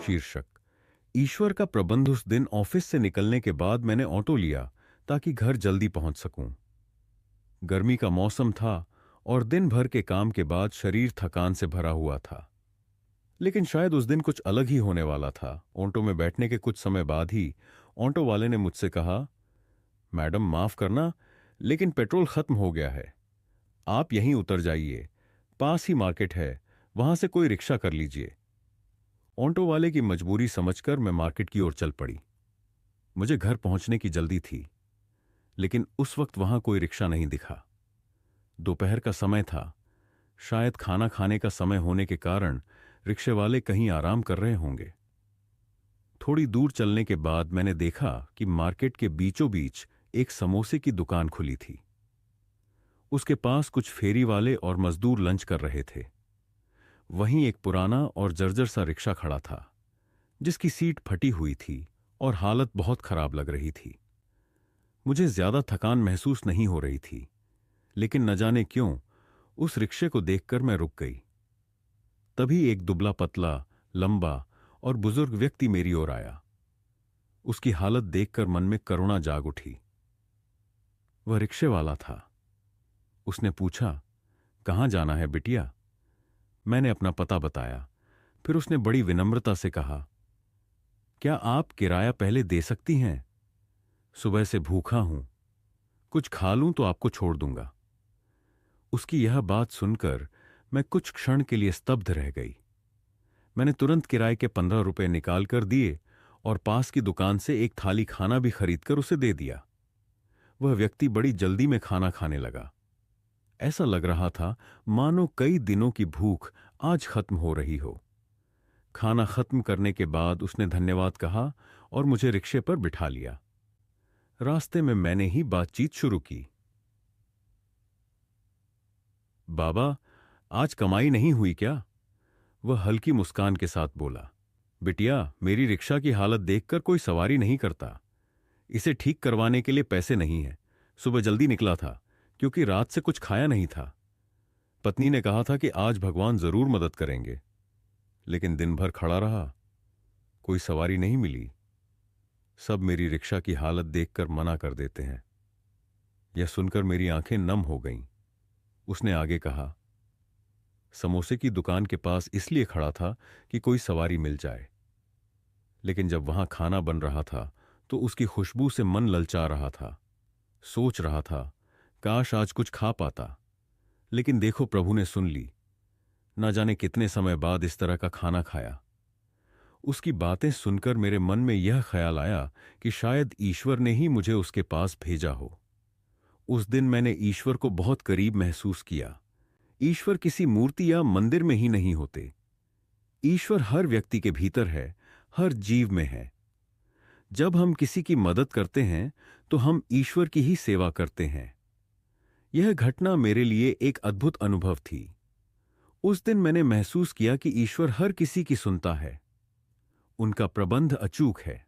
शीर्षक। ईश्वर का प्रबंध। उस दिन ऑफिस से निकलने के बाद मैंने ऑटो लिया ताकि घर जल्दी पहुंच सकूं। गर्मी का मौसम था और दिन भर के काम के बाद शरीर थकान से भरा हुआ था। लेकिन शायद उस दिन कुछ अलग ही होने वाला था। ऑटो में बैठने के कुछ समय बाद ही ऑटो वाले ने मुझसे कहा, मैडम माफ करना, लेकिन पेट्रोल खत्म हो गया है। आप यहीं उतर जाइए, पास ही मार्केट है, वहां से कोई रिक्शा कर लीजिए। ऑटो वाले की मजबूरी समझकर मैं मार्केट की ओर चल पड़ी। मुझे घर पहुंचने की जल्दी थी, लेकिन उस वक्त वहां कोई रिक्शा नहीं दिखा। दोपहर का समय था, शायद खाना खाने का समय होने के कारण रिक्शे वाले कहीं आराम कर रहे होंगे। थोड़ी दूर चलने के बाद मैंने देखा कि मार्केट के बीचों बीच एक समोसे की दुकान खुली थी। उसके पास कुछ फेरी वाले और मजदूर लंच कर रहे थे। वहीं एक पुराना और जर्जर सा रिक्शा खड़ा था, जिसकी सीट फटी हुई थी और हालत बहुत खराब लग रही थी। मुझे ज्यादा थकान महसूस नहीं हो रही थी, लेकिन न जाने क्यों उस रिक्शे को देखकर मैं रुक गई। तभी एक दुबला पतला, लंबा और बुजुर्ग व्यक्ति मेरी ओर आया। उसकी हालत देखकर मन में करुणा जाग उठी। वह रिक्शे वाला था। उसने पूछा, कहां जाना है बिटिया? मैंने अपना पता बताया। फिर उसने बड़ी विनम्रता से कहा, क्या आप किराया पहले दे सकती हैं? सुबह से भूखा हूं, कुछ खा लूं तो आपको छोड़ दूंगा। उसकी यह बात सुनकर मैं कुछ क्षण के लिए स्तब्ध रह गई। मैंने तुरंत किराए के 15 रुपए निकाल कर दिए और पास की दुकान से एक थाली खाना भी खरीदकर उसे दे दिया। वह व्यक्ति बड़ी जल्दी में खाना खाने लगा। ऐसा लग रहा था मानो कई दिनों की भूख आज खत्म हो रही हो। खाना खत्म करने के बाद उसने धन्यवाद कहा और मुझे रिक्शे पर बिठा लिया। रास्ते में मैंने ही बातचीत शुरू की। बाबा, आज कमाई नहीं हुई क्या? वह हल्की मुस्कान के साथ बोला। बिटिया, मेरी रिक्शा की हालत देखकर कोई सवारी नहीं करता। इसे ठीक करवाने के लिए पैसे नहीं है। सुबह जल्दी निकला था क्योंकि रात से कुछ खाया नहीं था। पत्नी ने कहा था कि आज भगवान जरूर मदद करेंगे, लेकिन दिन भर खड़ा रहा, कोई सवारी नहीं मिली। सब मेरी रिक्शा की हालत देखकर मना कर देते हैं। यह सुनकर मेरी आंखें नम हो गईं। उसने आगे कहा, समोसे की दुकान के पास इसलिए खड़ा था कि कोई सवारी मिल जाए, लेकिन जब वहां खाना बन रहा था तो उसकी खुशबू से मन ललचा रहा था। सोच रहा था, काश आज कुछ खा पाता। लेकिन देखो, प्रभु ने सुन ली। ना जाने कितने समय बाद इस तरह का खाना खाया। उसकी बातें सुनकर मेरे मन में यह ख्याल आया कि शायद ईश्वर ने ही मुझे उसके पास भेजा हो। उस दिन मैंने ईश्वर को बहुत करीब महसूस किया। ईश्वर किसी मूर्ति या मंदिर में ही नहीं होते। ईश्वर हर व्यक्ति के भीतर है, हर जीव में है। जब हम किसी की मदद करते हैं तो हम ईश्वर की ही सेवा करते हैं। यह घटना मेरे लिए एक अद्भुत अनुभव थी। उस दिन मैंने महसूस किया कि ईश्वर हर किसी की सुनता है। उनका प्रबंध अचूक है,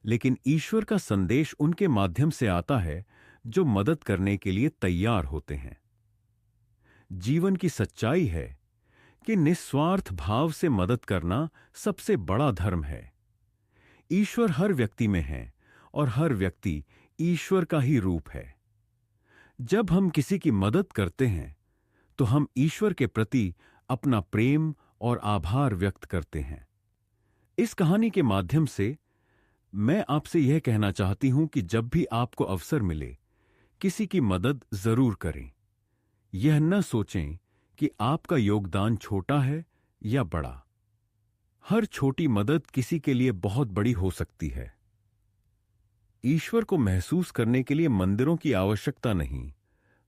लेकिन ईश्वर का संदेश उनके माध्यम से आता है जो मदद करने के लिए तैयार होते हैं। जीवन की सच्चाई है कि निस्वार्थ भाव से मदद करना सबसे बड़ा धर्म है। ईश्वर हर व्यक्ति में है और हर व्यक्ति ईश्वर का ही रूप है। जब हम किसी की मदद करते हैं तो हम ईश्वर के प्रति अपना प्रेम और आभार व्यक्त करते हैं। इस कहानी के माध्यम से मैं आपसे यह कहना चाहती हूं कि जब भी आपको अवसर मिले, किसी की मदद जरूर करें। यह न सोचें कि आपका योगदान छोटा है या बड़ा। हर छोटी मदद किसी के लिए बहुत बड़ी हो सकती है। ईश्वर को महसूस करने के लिए मंदिरों की आवश्यकता नहीं,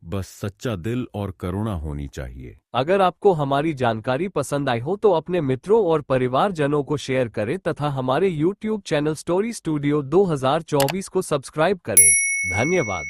बस सच्चा दिल और करुणा होनी चाहिए। अगर आपको हमारी जानकारी पसंद आई हो तो अपने मित्रों और परिवारजनों को शेयर करें तथा हमारे YouTube चैनल स्टोरी स्टूडियो 2024 को सब्सक्राइब करें। धन्यवाद।